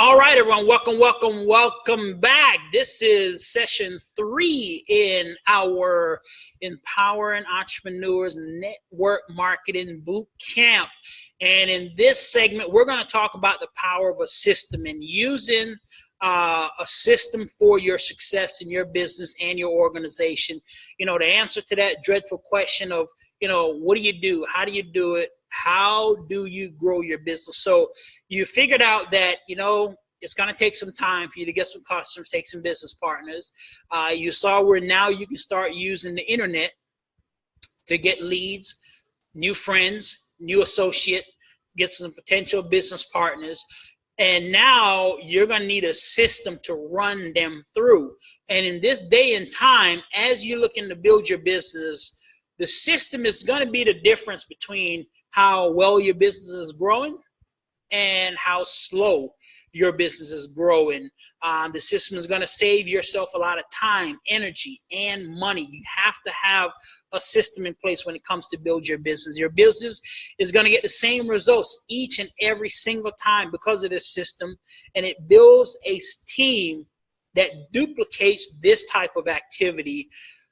All right, everyone, welcome back. This is session 3 in our Empowering Entrepreneurs Network Marketing Boot Camp. And in this segment, we're going to talk about the power of a system and using a system for your success in your business and your organization. You know, the answer to that dreadful question of, what do you do? How do you do it? How do you grow your business? So you figured out that, it's going to take some time for you to get some customers, take some business partners. You saw where now you can start using the internet to get leads, new friends, new associate, get some potential business partners. And now you're going to need a system to run them through. And in this day and time, as you're looking to build your business, the system is going to be the difference between how well your business is growing and how slow your business is growing. The system is going to save yourself a lot of time, energy, and money. You have to have a system in place when it comes to build your business. Your business is going to get the same results each and every single time because of this system, and it builds a team that duplicates this type of activity.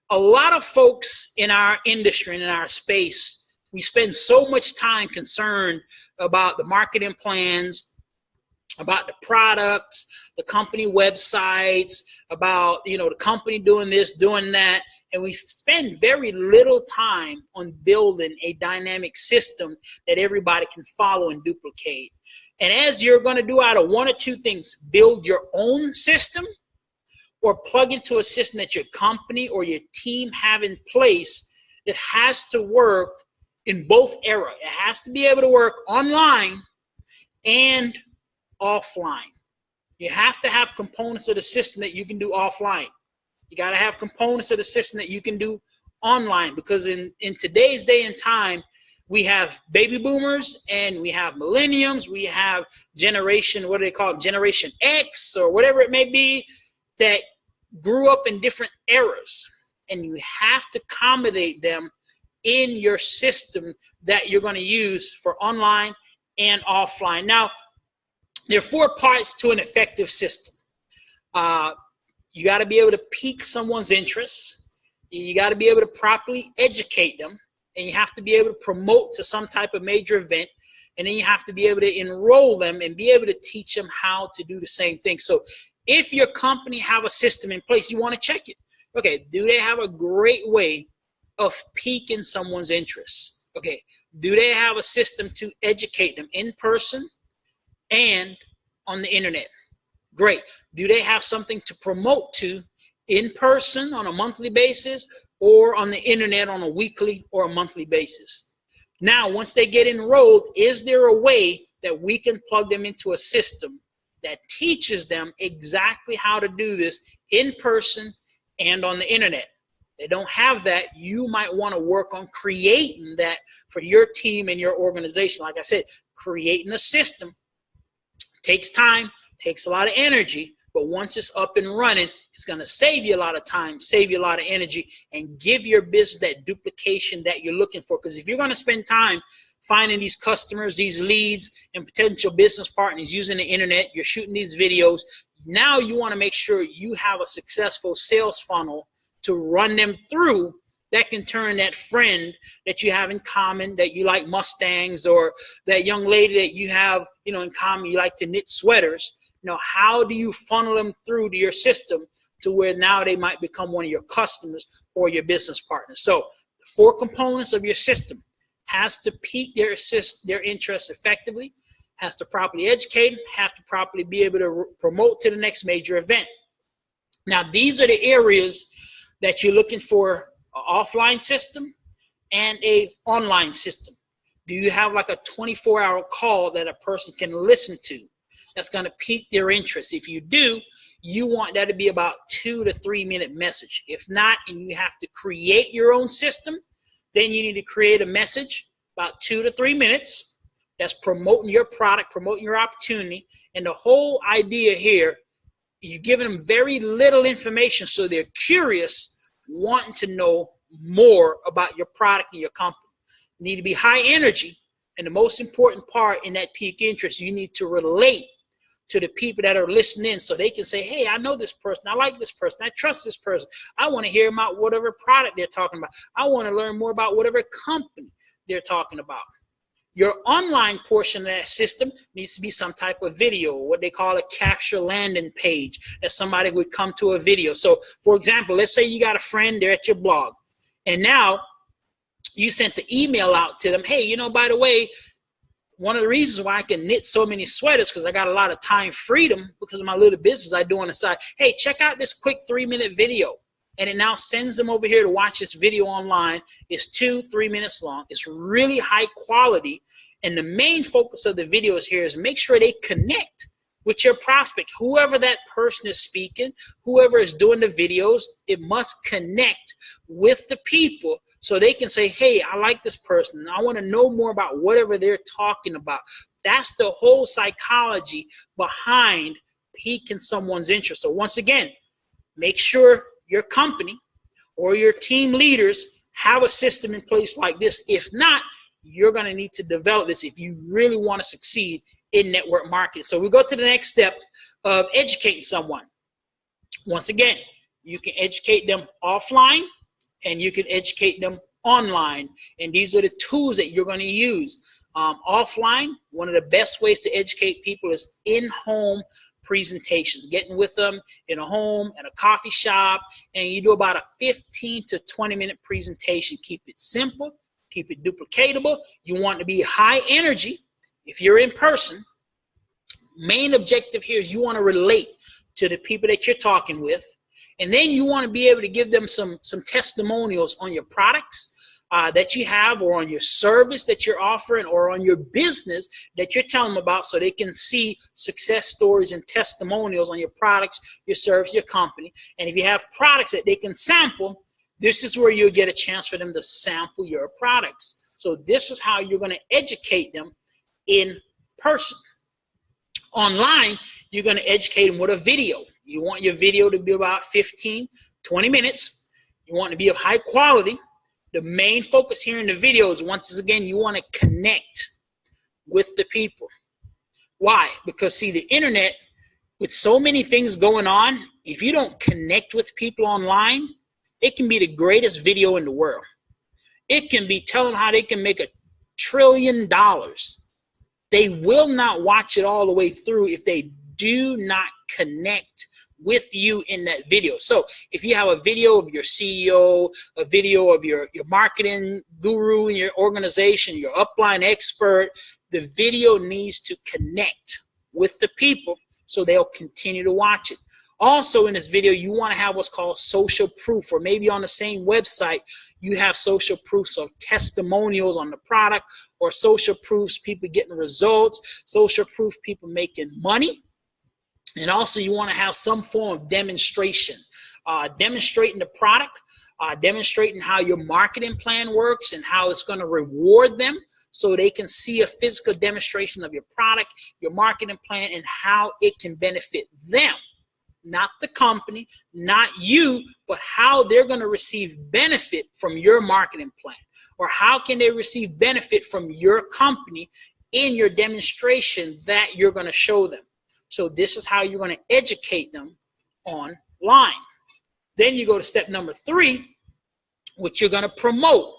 A lot of folks in our industry and in our space, we spend so much time concerned about the marketing plans, about the products, the company websites, about, the company doing this, doing that. And we spend very little time on building a dynamic system that everybody can follow and duplicate. And as you're going to do out of one or two things, build your own system or plug into a system that your company or your team have in place that has to work in both eras. It has to be able to work online and offline. You have to have components of the system that you can do offline. You got to have components of the system that you can do online, because in today's day and time, we have baby boomers and we have millenniums. We have generation, what do they call it? Generation X or whatever it may be, that grew up in different eras. And you have to accommodate them in your system that you're going to use for online and offline. Now, there are 4 parts to an effective system. You got to be able to pique someone's interest. You got to be able to properly educate them. And you have to be able to promote to some type of major event. And then you have to be able to enroll them and be able to teach them how to do the same thing. So if your company have a system in place, you want to check it. Okay, do they have a great way of piquing someone's interest? Okay, do they have a system to educate them in person and on the internet? Great. Do they have something to promote to in person on a monthly basis or on the internet on a weekly or a monthly basis? Now, once they get enrolled, is there a way that we can plug them into a system that teaches them exactly how to do this in person and on the internet? They don't have that. You might want to work on creating that for your team and your organization. Like I said, creating a system takes time, takes a lot of energy, but once it's up and running, it's going to save you a lot of time, save you a lot of energy, and give your business that duplication that you're looking for. Because if you're going to spend time finding these customers, these leads, and potential business partners using the internet, you're shooting these videos, now you want to make sure you have a successful sales funnel to run them through that can turn that friend that you have in common, that you like Mustangs, or that young lady that you have, in common, you like to knit sweaters. How do you funnel them through to your system to where now they might become one of your customers or your business partners? So the 4 components of your system has to pique their interest effectively, has to properly educate them, have to properly be able to promote to the next major event. Now, these are the areas that you're looking for: an offline system and an online system. Do you have like a 24-hour call that a person can listen to that's going to pique their interest? If you do, you want that to be about 2 to 3 minute message. If not, and you have to create your own system, then you need to create a message about 2 to 3 minutes that's promoting your product, promoting your opportunity. And the whole idea here, you're giving them very little information, so they're curious, wanting to know more about your product and your company. You need to be high energy, and the most important part in that peak interest, you need to relate to the people that are listening so they can say, hey, I know this person. I like this person. I trust this person. I want to hear about whatever product they're talking about. I want to learn more about whatever company they're talking about. Your online portion of that system needs to be some type of video, what they call a capture landing page, that somebody would come to a video. So, for example, let's say you got a friend, they're at your blog, and now you sent the email out to them, hey, you know, by the way, one of the reasons why I can knit so many sweaters because I got a lot of time freedom because of my little business I do on the side. Hey, check out this quick 3-minute video. And it now sends them over here to watch this video online. It's 2-3 minutes long. It's really high quality. And the main focus of the videos here is make sure they connect with your prospect. Whoever that person is speaking, whoever is doing the videos, it must connect with the people so they can say, hey, I like this person. I want to know more about whatever they're talking about. That's the whole psychology behind piquing someone's interest. So once again, make sure your company or your team leaders have a system in place like this. If not, you're going to need to develop this if you really want to succeed in network marketing. So we go to the next step of educating someone. Once again, you can educate them offline and you can educate them online. And these are the tools that you're going to use. Offline, one of the best ways to educate people is in-home presentations, getting with them in a home, at a coffee shop, and you do about a 15 to 20-minute presentation. Keep it simple, keep it duplicatable. You want to be high energy. If you're in person, main objective here is you want to relate to the people that you're talking with, and then you want to be able to give them some testimonials on your products that you have, or on your service that you're offering, or on your business that you're telling them about, so they can see success stories and testimonials on your products, your service, your company. And if you have products that they can sample, this is where you'll get a chance for them to sample your products. So this is how you're going to educate them in person. Online, you're going to educate them with a video. You want your video to be about 15, 20 minutes. You want it to be of high quality. The main focus here in the video is, once again, you want to connect with the people. Why? Because, see, the internet, with so many things going on, if you don't connect with people online, it can be the greatest video in the world. It can be telling how they can make $1 trillion. They will not watch it all the way through if they do not connect with you in that video. So if you have a video of your CEO, a video of your marketing guru in your organization, your upline expert, the video needs to connect with the people so they'll continue to watch it. Also in this video, you want to have what's called social proof, or maybe on the same website, you have social proofs of testimonials on the product, or social proofs people getting results, social proof people making money. And also you want to have some form of demonstration, demonstrating the product, demonstrating how your marketing plan works and how it's going to reward them, so they can see a physical demonstration of your product, your marketing plan, and how it can benefit them. Not the company, not you, but how they're going to receive benefit from your marketing plan, or how can they receive benefit from your company in your demonstration that you're going to show them. So this is how you're going to educate them online. Then you go to step number 3, which you're going to promote.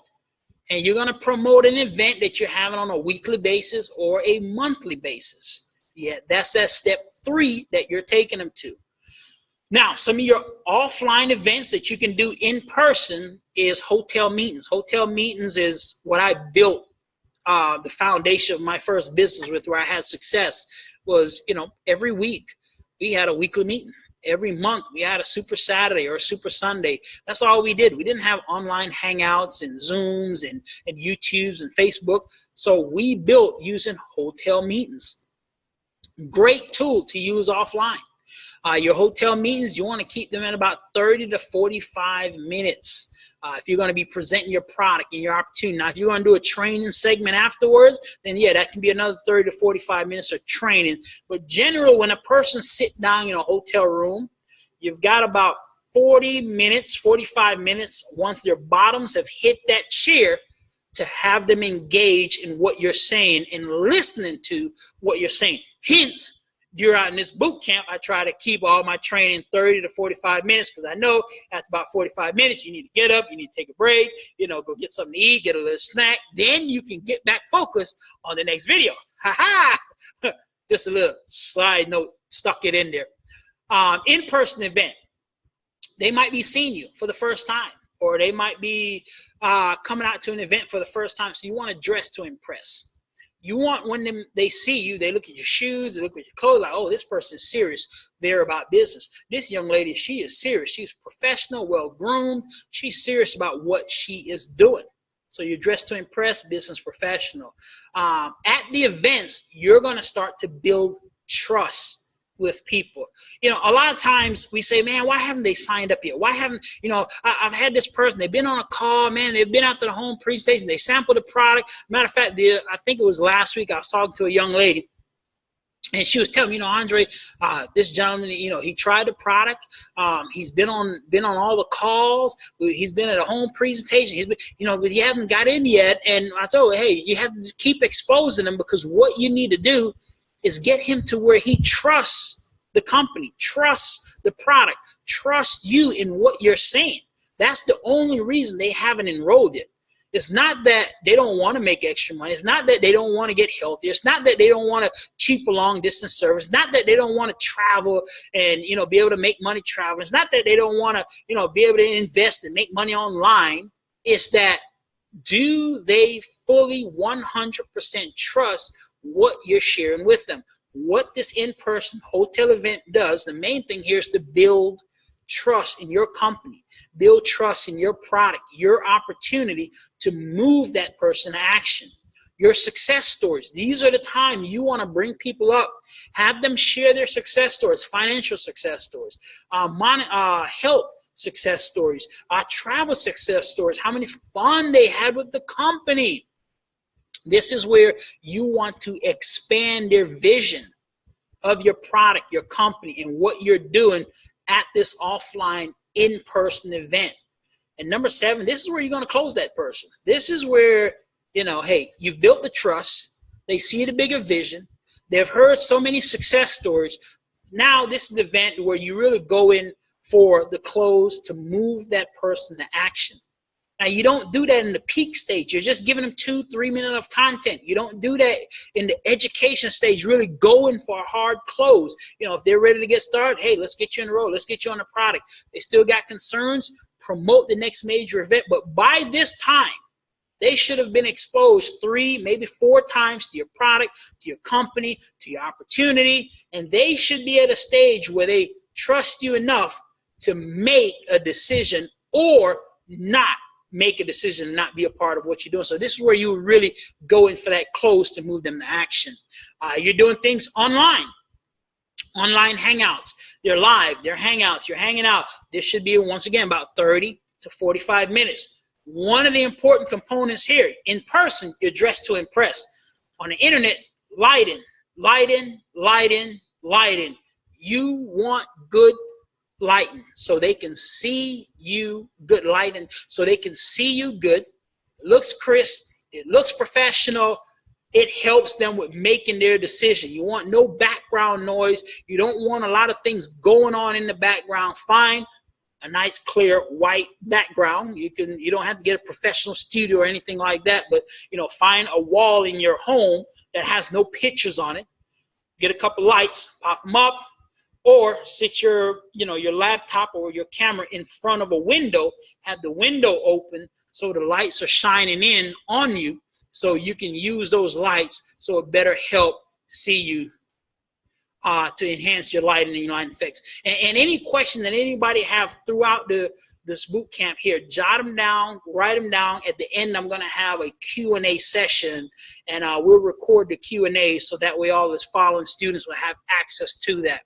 And you're going to promote an event that you're having on a weekly basis or a monthly basis. Yeah, that's that step 3 that you're taking them to. Now, some of your offline events that you can do in person is hotel meetings. Hotel meetings is what I built the foundation of my first business with, where I had success. Was, you know, every week we had a weekly meeting. Every month we had a Super Saturday or a Super Sunday. That's all we did. We didn't have online hangouts and Zooms and YouTubes and Facebook. So we built using hotel meetings. Great tool to use offline. Your hotel meetings, you want to keep them at about 30 to 45 minutes. If you're going to be presenting your product and your opportunity. Now, if you're going to do a training segment afterwards, then yeah, that can be another 30 to 45 minutes of training. But generally, when a person sits down in a hotel room, you've got about 40 minutes, 45 minutes, once their bottoms have hit that chair, to have them engage in what you're saying and listening to what you're saying. Hence, During this boot camp, I try to keep all my training 30 to 45 minutes because I know after about 45 minutes, you need to get up, you need to take a break, go get something to eat, get a little snack. Then you can get back focused on the next video. Ha-ha! Just a little side note, stuck it in there. In-person event. They might be seeing you for the first time, or they might be coming out to an event for the first time, so you want to dress to impress. You want when they see you, they look at your shoes, they look at your clothes, like, oh, this person's serious. They're about business. This young lady, she is serious. She's professional, well-groomed. She's serious about what she is doing. So you dress to impress, business professional. At the events, you're going to start to build trust with people. A lot of times we say, man, why haven't they signed up yet? Why haven't, I've had this person, they've been on a call, man, they've been out to the home presentation, they sampled the product. Matter of fact, I think it was last week, I was talking to a young lady, and she was telling me, Andre, this gentleman, he tried the product. He's been on all the calls. He's been at a home presentation. He's been, but he hasn't got in yet. And I told her, hey, you have to keep exposing him, because what you need to do is get him to where he trusts the company, trusts the product, trusts you in what you're saying. That's the only reason they haven't enrolled yet. It's not that they don't want to make extra money. It's not that they don't want to get healthier. It's not that they don't want to cheap a long distance service. It's not that they don't want to travel and, be able to make money traveling. It's not that they don't want to, be able to invest and make money online. It's that, do they fully 100% trust what you're sharing with them? What this in-person hotel event does, the main thing here is to build trust in your company, build trust in your product, your opportunity to move that person to action. Your success stories, these are the time you want to bring people up, have them share their success stories, financial success stories, health success stories, travel success stories, how many fun they had with the company. This is where you want to expand their vision of your product, your company, and what you're doing at this offline in-person event. And number 7, this is where you're going to close that person. This is where, hey, you've built the trust. They see the bigger vision. They've heard so many success stories. Now this is the event where you really go in for the close to move that person to action. Now, you don't do that in the peak stage. You're just giving them 2-3 minutes of content. You don't do that in the education stage, really going for a hard close. If they're ready to get started, hey, let's get you in the road. Let's get you on the product. They still got concerns, promote the next major event. But by this time, they should have been exposed 3, maybe 4 times to your product, to your company, to your opportunity. And they should be at a stage where they trust you enough to make a decision or not make a decision and not be a part of what you're doing. So this is where you really go in for that close to move them to action. You're doing things online hangouts. They're live, they're hangouts, you're hanging out. This should be, once again, about 30 to 45 minutes. One of the important components here, in person, you're dressed to impress. On the internet, lighting. You want good lighting so they can see you, good lighting so they can see you good. It looks crisp, it looks professional, it helps them with making their decision. You want no background noise, you don't want a lot of things going on in the background. Find a nice clear white background. You don't have to get a professional studio or anything like that, but find a wall in your home that has no pictures on it. Get a couple lights, pop them up. Or sit your laptop or your camera in front of a window, have the window open so the lights are shining in on you, so you can use those lights so it better help see you to enhance your lighting and your lighting effects. And any question that anybody have throughout this boot camp here, jot them down, write them down. At the end, I'm going to have a Q&A session, and we'll record the Q&A so that way all the following students will have access to that.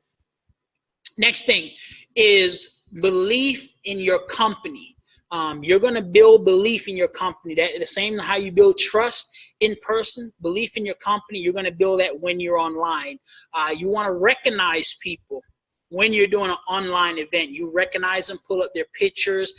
Next thing is belief in your company. You're going to build belief in your company. That the same how you build trust in person, belief in your company, you're going to build that when you're online. You want to recognize people when you're doing an online event. You recognize them, pull up their pictures,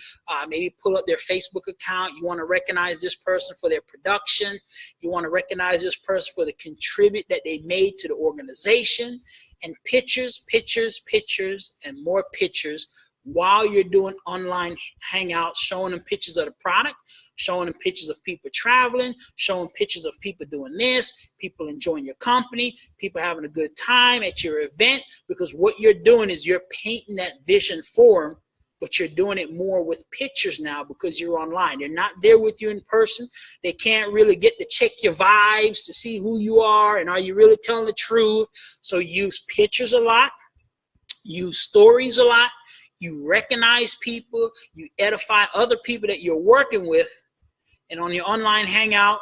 maybe pull up their Facebook account. You want to recognize this person for their production. You want to recognize this person for the contribute that they made to the organization. and pictures, pictures, pictures, and more pictures while you're doing online hangouts, showing them pictures of the product, showing them pictures of people traveling, showing pictures of people doing this, people enjoying your company, people having a good time at your event, because what you're doing is you're painting that vision for them, but you're doing it more with pictures now because you're online. They're not there with you in person. They can't really get to check your vibes to see who you are and are you really telling the truth. So use pictures a lot, use stories a lot. You recognize people, you edify other people that you're working with, and on your online hangout,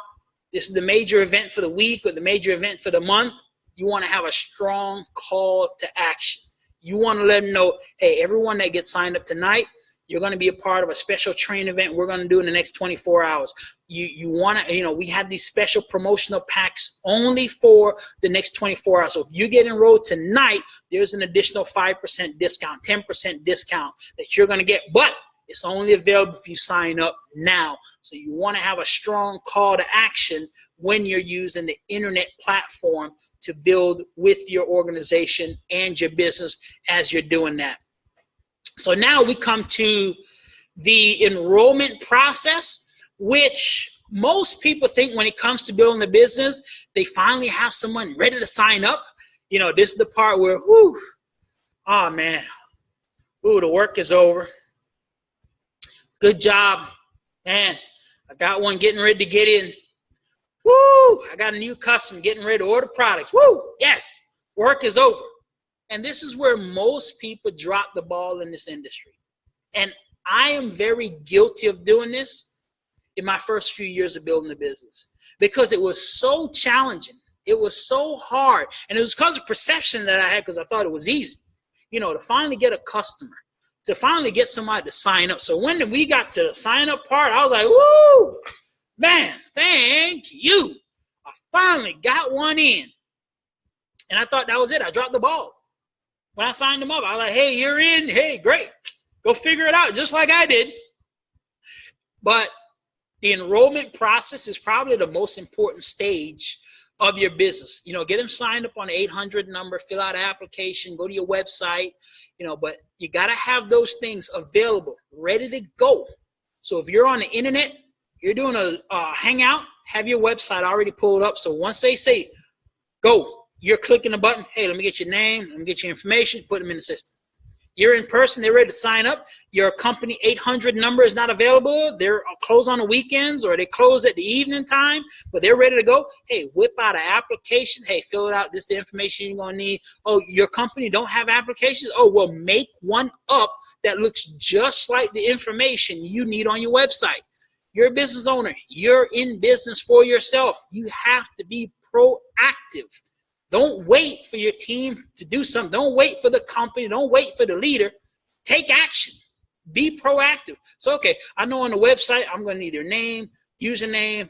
this is the major event for the week or the major event for the month, you want to have a strong call to action. You want to let them know, hey, everyone that gets signed up tonight, you're going to be a part of a special training event we're going to do in the next 24 hours. You want to, we have these special promotional packs only for the next 24 hours. So if you get enrolled tonight, there's an additional 5% discount, 10% discount that you're going to get. But it's only available if you sign up now. So you want to have a strong call to action when you're using the internet platform to build with your organization and your business as you're doing that. So now we come to the enrollment process, which most people think when it comes to building a business, they finally have someone ready to sign up. This is the part where, whoo, oh man, ooh, the work is over. Good job, man. I got one getting ready to get in. Woo, I got a new customer getting ready to order products. Woo, yes, work is over. And this is where most people drop the ball in this industry. And I am very guilty of doing this in my first few years of building the business because it was so challenging. It was so hard. And it was because of perception that I had because I thought it was easy, to finally get a customer, to finally get somebody to sign up. So when we got to the sign up part, I was like, woo, man, thank you. I finally got one in. And I thought that was it. I dropped the ball. When I signed them up, I was like, hey, you're in. Hey, great. Go figure it out just like I did. But the enrollment process is probably the most important stage of your business. Get them signed up on the 800 number, fill out an application, go to your website, but you got to have those things available, ready to go. So if you're on the internet, you're doing a hangout, have your website already pulled up. So once they say go, you're clicking the button. Hey, let me get your name. Let me get your information. Put them in the system. You're in person. They're ready to sign up. Your company 800 number is not available. They're closed on the weekends or they close at the evening time, but they're ready to go. Hey, whip out an application. Hey, fill it out. This is the information you're going to need. Oh, your company don't have applications? Oh, well, make one up that looks just like the information you need on your website. You're a business owner. You're in business for yourself. You have to be proactive. Don't wait for your team to do something. Don't wait for the company. Don't wait for the leader. Take action. Be proactive. So, okay, I know on the website, I'm going to need their name, username,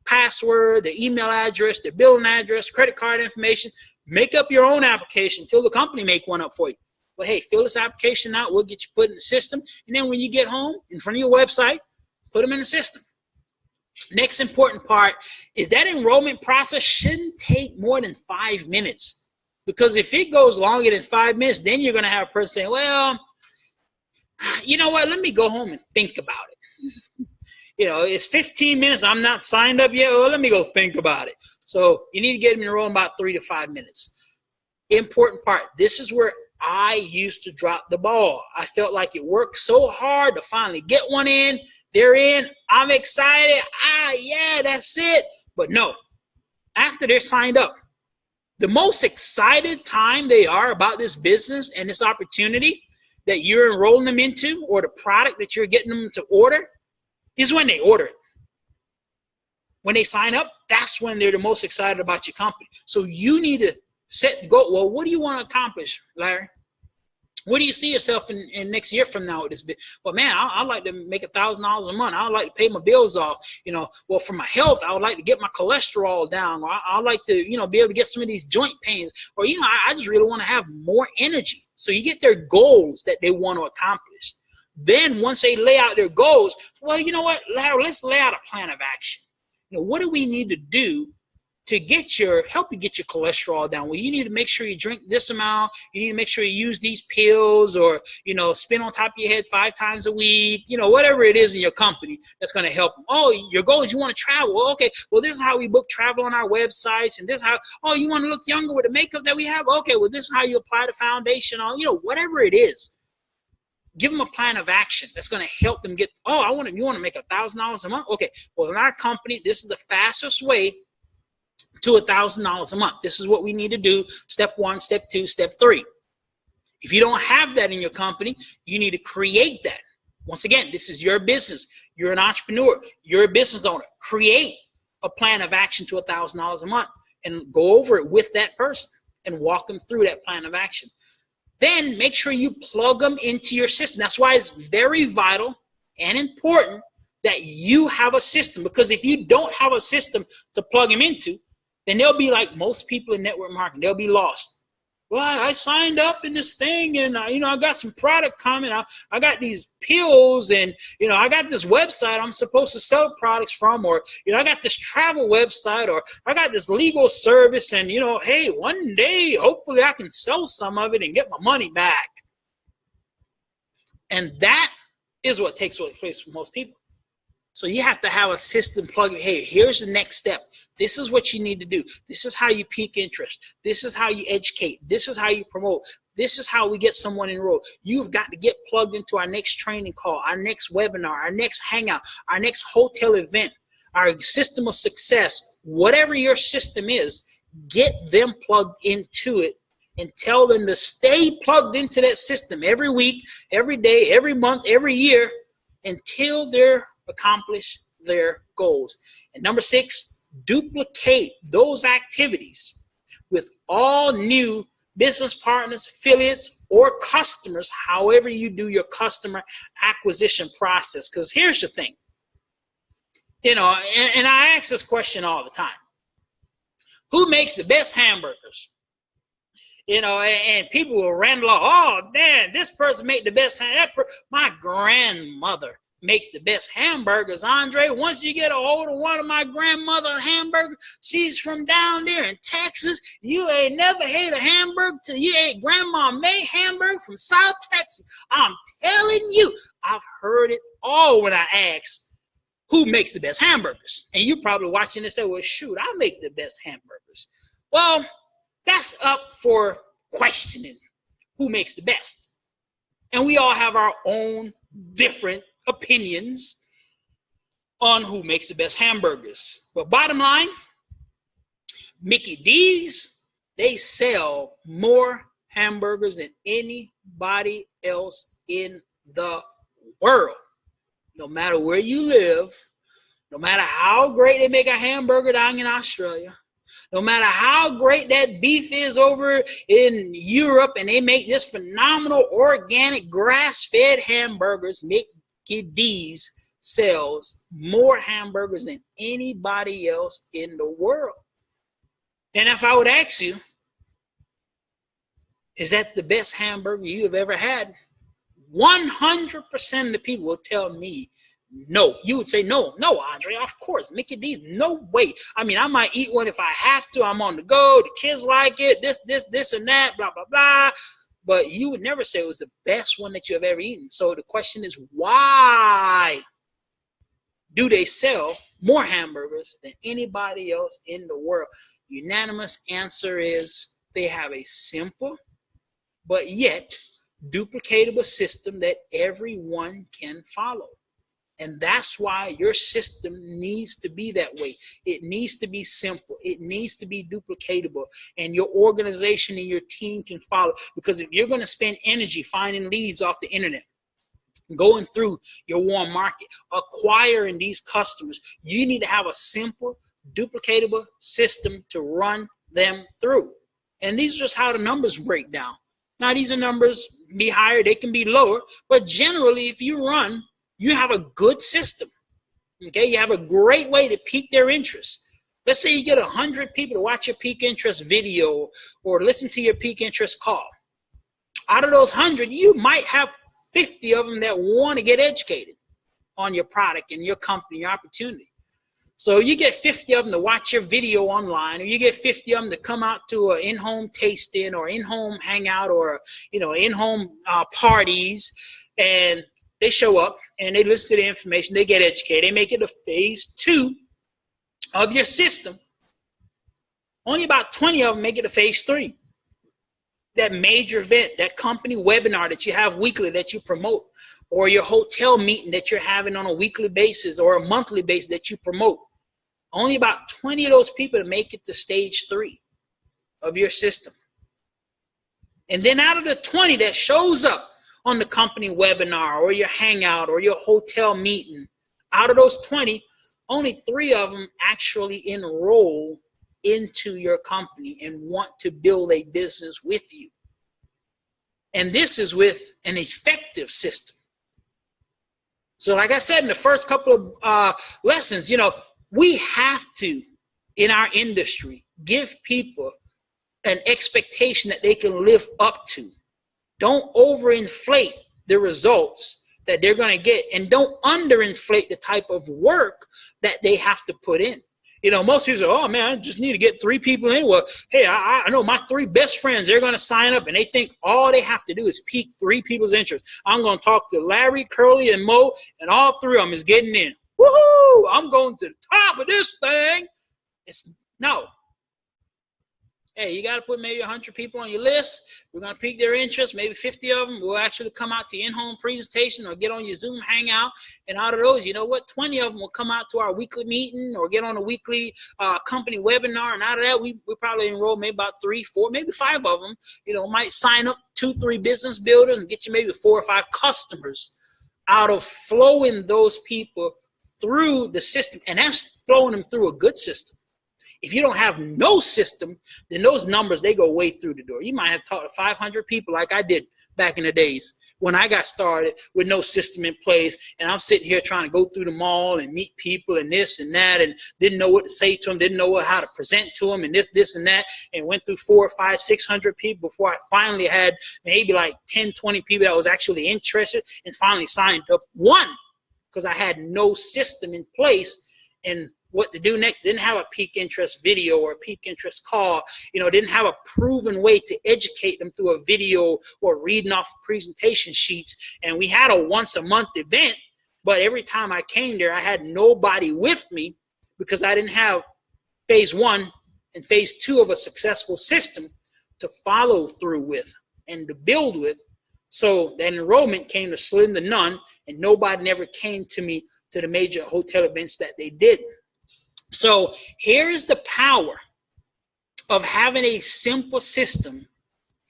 password, their email address, their billing address, credit card information. Make up your own application until the company make one up for you. But, hey, fill this application out. We'll get you put in the system. And then when you get home, in front of your website, put them in the system. Next important part is that enrollment process shouldn't take more than 5 minutes. Because if it goes longer than 5 minutes, then you're going to have a person saying, well, you know what, let me go home and think about it. It's 15 minutes. I'm not signed up yet. Well, let me go think about it. So you need to get them enrolled in about 3 to 5 minutes. Important part, this is where I used to drop the ball. I felt like it worked so hard to finally get one in. They're in. I'm excited. Yeah, that's it. But no, after they're signed up, the most excited time they are about this business and this opportunity that you're enrolling them into or the product that you're getting them to order is when they order it. When they sign up, that's when they're the most excited about your company. So you need to set the goal. Well, what do you want to accomplish, Larry? What do you see yourself in next year from now with this? Well, man, I'd like to make $1,000 a month. I'd like to pay my bills off. Well, for my health, I would like to get my cholesterol down. Or I'd like to, be able to get some of these joint pains. Or, I just really want to have more energy. So you get their goals that they want to accomplish. Then once they lay out their goals, well, you know what, Larry, let's lay out a plan of action. What do we need to do to help you get your cholesterol down. Well, you need to make sure you drink this amount. You need to make sure you use these pills, or, spin on top of your head 5 times a week, whatever it is in your company that's going to help them. Oh, your goal is you want to travel. Well, okay, well, this is how we book travel on our websites, and this is how, oh, you want to look younger with the makeup that we have? Okay, well, this is how you apply the foundation on, whatever it is. Give them a plan of action that's going to help them get, you want to make $1,000 a month? Okay, well, in our company, this is the fastest way to $1,000 a month. This is what we need to do. Step 1, step 2, step 3. If you don't have that in your company, you need to create that. Once again, this is your business. You're an entrepreneur. You're a business owner. Create a plan of action to $1,000 a month and go over it with that person and walk them through that plan of action. Then make sure you plug them into your system. That's why it's very vital and important that you have a system, because if you don't have a system to plug them into, then they'll be like most people in network marketing. They'll be lost. Well, I signed up in this thing, and I got some product coming. I got these pills, and I got this website I'm supposed to sell products from, or I got this travel website, or I got this legal service, and hey, one day hopefully I can sell some of it and get my money back. And that is what takes place for most people. So you have to have a system plugged. Hey, here's the next step. This is what you need to do. This is how you pique interest. This is how you educate. This is how you promote. This is how we get someone enrolled. You've got to get plugged into our next training call, our next webinar, our next hangout, our next hotel event, our system of success. Whatever your system is, get them plugged into it and tell them to stay plugged into that system every week, every day, every month, every year, until they're accomplish their goals. And number 6, duplicate those activities with all new business partners, affiliates, or customers, however you do your customer acquisition process. Because here's the thing, and I ask this question all the time. Who makes the best hamburgers? And people will ramble off, oh, man, this person made the best hamburger. My grandmother makes the best hamburgers, Andre. Once you get a hold of one of my grandmother's hamburgers, she's from down there in Texas. You ain't never had a hamburger till you ate Grandma May hamburger from South Texas. I'm telling you, I've heard it all when I ask who makes the best hamburgers. And you're probably watching this and say, well, shoot, I make the best hamburgers. Well, that's up for questioning who makes the best. And we all have our own different opinions on who makes the best hamburgers. But bottom line, Mickey D's, they sell more hamburgers than anybody else in the world. No matter where you live, no matter how great they make a hamburger down in Australia, no matter how great that beef is over in Europe, and they make this phenomenal organic grass-fed hamburgers, Mickey D's sells more hamburgers than anybody else in the world. And if I would ask you, is that the best hamburger you have ever had? 100% of the people will tell me no. You would say, no, Andre, of course, Mickey D's, no way. I mean, I might eat one if I have to. I'm on the go. The kids like it, this, and that, blah, blah, blah. But you would never say it was the best one that you have ever eaten. So the question is, why do they sell more hamburgers than anybody else in the world? Unanimous answer is they have a simple but yet duplicatable system that everyone can follow. And that's why your system needs to be that way. It needs to be simple. It needs to be duplicatable. And your organization and your team can follow. Because if you're going to spend energy finding leads off the internet, going through your warm market, acquiring these customers, you need to have a simple, duplicatable system to run them through. And these are just how the numbers break down. Now, these are numbers be higher, they can be lower. But generally, if you have a good system, okay? You have a great way to pique their interest. Let's say you get 100 people to watch your peak interest video or listen to your peak interest call. Out of those 100, you might have 50 of them that want to get educated on your product and your company, your opportunity. So you get 50 of them to watch your video online, or you get 50 of them to come out to an in-home tasting or in-home hangout or, in-home parties, and they show up and they listen to the information, they get educated, they make it a phase 2 of your system. Only about 20 of them make it to phase 3. That major event, that company webinar that you have weekly that you promote, or your hotel meeting that you're having on a weekly basis or a monthly basis that you promote. Only about 20 of those people make it to stage 3 of your system. And then out of the 20 that shows up on the company webinar or your hangout or your hotel meeting, out of those 20, only 3 of them actually enroll into your company and want to build a business with you. And this is with an effective system. So like I said in the first couple of lessons, we have to, in our industry, give people an expectation that they can live up to. Don't overinflate the results that they're going to get, and don't underinflate the type of work that they have to put in. Most people say, oh man, I just need to get 3 people in. Well, hey, I know my 3 best friends, they're going to sign up, and they think all they have to do is pique 3 people's interest. I'm going to talk to Larry, Curly, and Mo, and all 3 of them is getting in. Woohoo! I'm going to the top of this thing. No. Hey, you got to put maybe 100 people on your list. We're going to pique their interest. Maybe 50 of them will actually come out to your in-home presentation or get on your Zoom hangout. And out of those, 20 of them will come out to our weekly meeting or get on a weekly company webinar. And out of that, we probably enroll maybe about 3, 4, maybe 5 of them, might sign up 2, 3 business builders and get you maybe 4 or 5 customers out of flowing those people through the system. And that's flowing them through a good system. If you don't have no system, then those numbers, they go way through the door. You might have talked to 500 people like I did back in the days when I got started with no system in place. And I'm sitting here trying to go through the mall and meet people and this and that, and didn't know what to say to them, didn't know how to present to them, and this and that, and went through 400, 500, 600 people before I finally had maybe like 10, 20 people that was actually interested and finally signed up. One, because I had no system in place and what to do next. Didn't have a peak interest video or a peak interest call, didn't have a proven way to educate them through a video or reading off presentation sheets. And we had a once a month event, but every time I came there, I had nobody with me because I didn't have phase 1 and phase 2 of a successful system to follow through with and to build with. So that enrollment came to slim to none, and nobody never came to me to the major hotel events that they did. So here's the power of having a simple system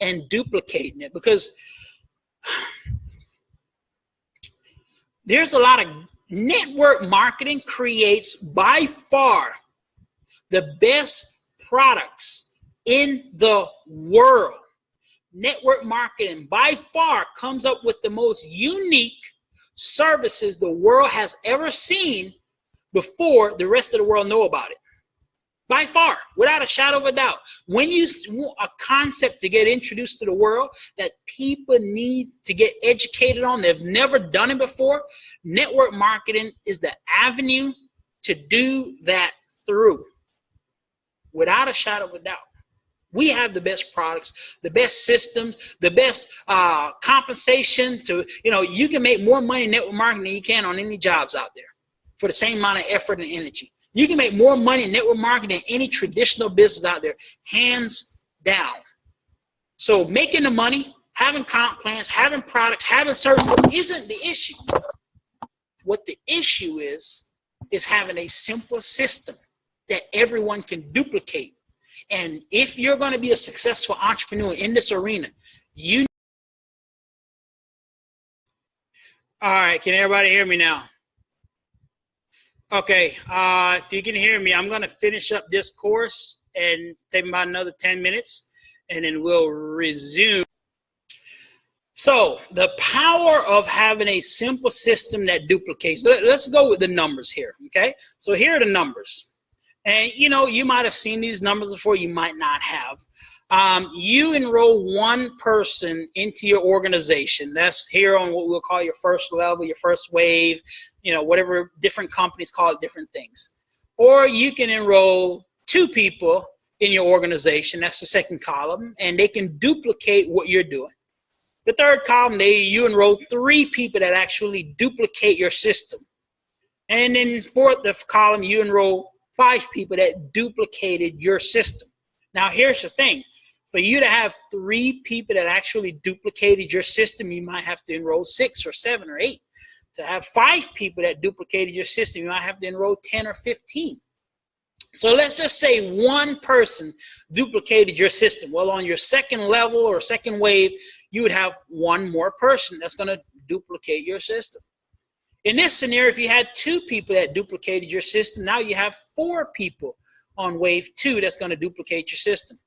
and duplicating it, because there's a lot of network marketing creates by far the best products in the world. Network marketing by far comes up with the most unique services the world has ever seen before the rest of the world know about it. By far, without a shadow of a doubt. When you want a concept to get introduced to the world that people need to get educated on, they've never done it before, network marketing is the avenue to do that through. Without a shadow of a doubt. We have the best products, the best systems, the best compensation to, you can make more money in network marketing than you can on any jobs out there for the same amount of effort and energy. You can make more money in network marketing than any traditional business out there, hands down. So making the money, having comp plans, having products, having services isn't the issue. What the issue is having a simple system that everyone can duplicate. And if you're going to be a successful entrepreneur in this arena, all right, can everybody hear me now? Okay, if you can hear me, I'm going to finish up this course and take about another 10 minutes, and then we'll resume. So the power of having a simple system that duplicates. Let's go with the numbers here, okay? So here are the numbers. And, you might have seen these numbers before, you might not have. You enroll one person into your organization. That's here on what we'll call your first level, your first wave, whatever different companies call it different things. or you can enroll 2 people in your organization. That's the second column, and they can duplicate what you're doing. The third column, you enroll 3 people that actually duplicate your system. And then the column, you enroll 5 people that duplicated your system. Now, here's the thing. For you to have 3 people that actually duplicated your system, you might have to enroll 6 or 7 or 8. To have 5 people that duplicated your system, you might have to enroll 10 or 15. So let's just say 1 person duplicated your system. Well, on your second level or second wave, you would have 1 more person that's going to duplicate your system. In this scenario, if you had 2 people that duplicated your system, now you have 4 people on wave 2 that's going to duplicate your system.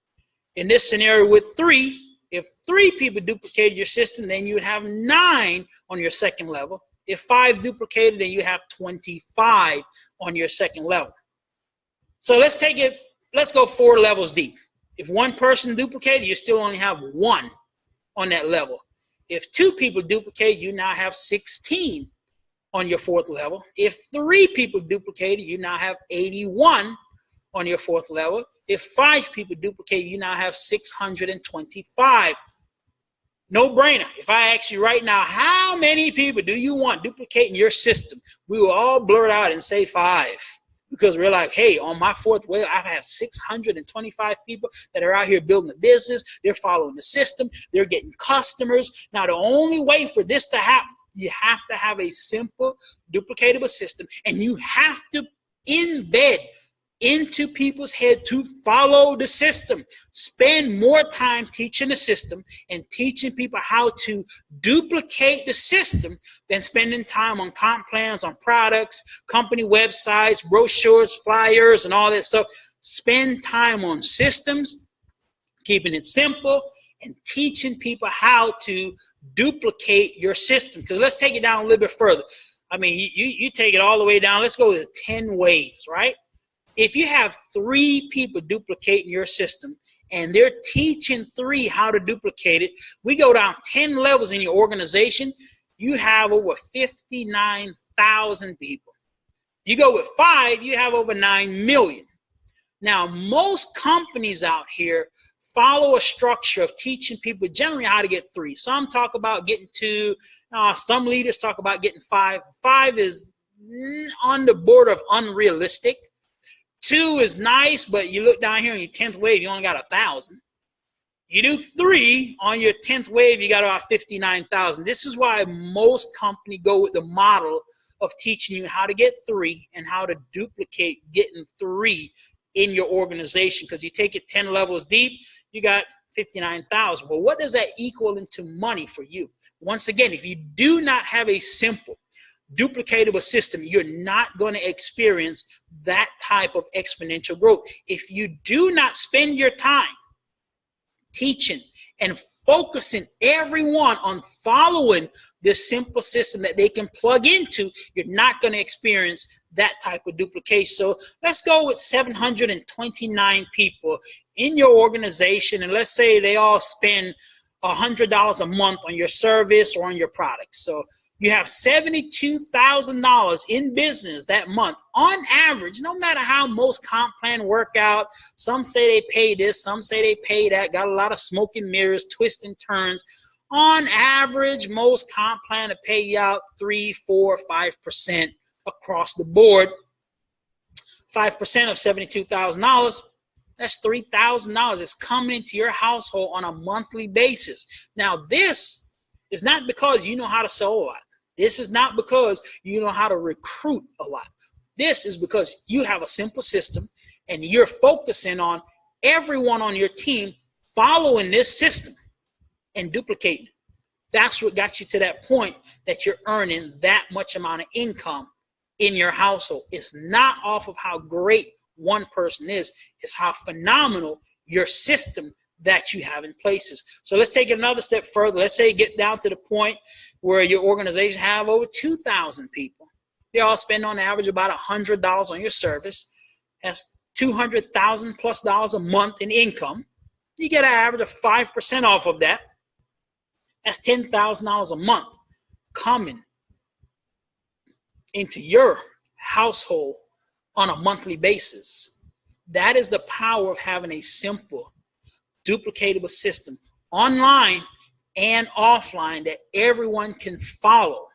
In this scenario with 3, if 3 people duplicated your system, then you would have 9 on your second level. If 5 duplicated, then you have 25 on your second level. So let's go 4 levels deep. If 1 person duplicated, you still only have 1 on that level. If 2 people duplicate, you now have 16 on your 4th level. If 3 people duplicated, you now have 81 on your 4th level. If 5 people duplicate, you now have 625. No brainer. If I ask you right now, how many people do you want duplicating your system? We will all blur it out and say 5. Because we're like, hey, on my 4th wave, I've had 625 people that are out here building a business. They're following the system. They're getting customers. Now, the only way for this to happen, you have to have a simple, duplicatable system, and you have to embed into people's head to follow the system. Spend more time teaching the system and teaching people how to duplicate the system than spending time on comp plans, on products, company websites, brochures, flyers, and all that stuff. Spend time on systems, keeping it simple, and teaching people how to duplicate your system. Because let's take it down a little bit further. I mean, you take it all the way down. Let's go to 10 waves, right? If you have 3 people duplicating your system and they're teaching 3 how to duplicate it, we go down 10 levels in your organization, you have over 59,000 people. You go with 5, you have over 9 million. Now, most companies out here follow a structure of teaching people generally how to get 3. Some talk about getting 2. Some leaders talk about getting 5. 5 is on the border of unrealistic. 2 is nice, but you look down here on your 10th wave, you only got 1,000. You do 3 on your 10th wave, you got about 59,000. This is why most companies go with the model of teaching you how to get 3 and how to duplicate getting 3 in your organization. Because you take it 10 levels deep, you got 59,000. Well, what does that equal into money for you? Once again, if you do not have a simple, duplicatable system, you're not going to experience that type of exponential growth. If you do not spend your time teaching and focusing everyone on following this simple system that they can plug into, you're not going to experience that type of duplication. So let's go with 729 people in your organization, and let's say they all spend $100 a month on your service or on your products. So you have $72,000 in business that month on average, no matter how most comp plan work out. Some say they pay this, some say they pay that, got a lot of smoke and mirrors, twists and turns. On average, most comp plan to pay you out 3, 4, 5% across the board. 5% of $72,000, that's $3,000 that's coming into your household on a monthly basis. Now, this is not because you know how to sell a lot. This is not because you know how to recruit a lot. This is because you have a simple system and you're focusing on everyone on your team following this system and duplicating it. That's what got you to that point that you're earning that much amount of income in your household. It's not off of how great one person is. It's how phenomenal your system that you have in places. So let's take it another step further. Let's say you get down to the point where your organization have over 2,000 people. They all spend on average about $100 on your service. That's $200,000 plus a month in income. You get an average of 5% off of that. That's $10,000 a month coming into your household on a monthly basis. That is the power of having a simple, duplicatable system online and offline that everyone can follow.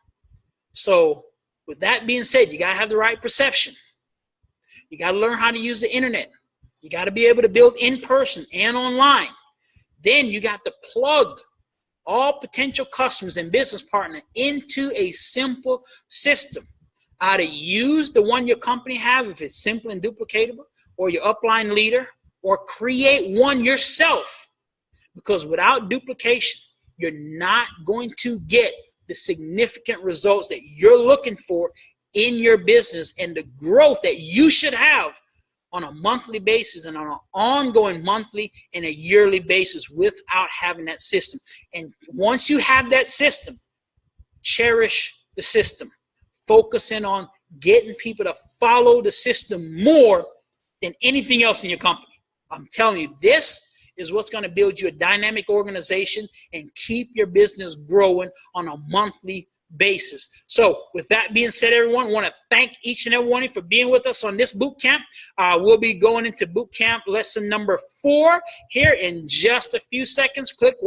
So with that being said, you got to have the right perception. You got to learn how to use the internet. You got to be able to build in person and online. Then you got to plug all potential customers and business partners into a simple system. Either use the one your company have if it's simple and duplicatable, or your upline leader, or create one yourself. Because without duplication, you're not going to get the significant results that you're looking for in your business and the growth that you should have on a monthly basis and on an ongoing monthly and a yearly basis without having that system. And once you have that system, cherish the system. Focus in on getting people to follow the system more than anything else in your company. I'm telling you, this is what's going to build you a dynamic organization and keep your business growing on a monthly basis. So with that being said, everyone, I want to thank each and every one of you for being with us on this boot camp. We'll be going into boot camp lesson number 4 here in just a few seconds. Click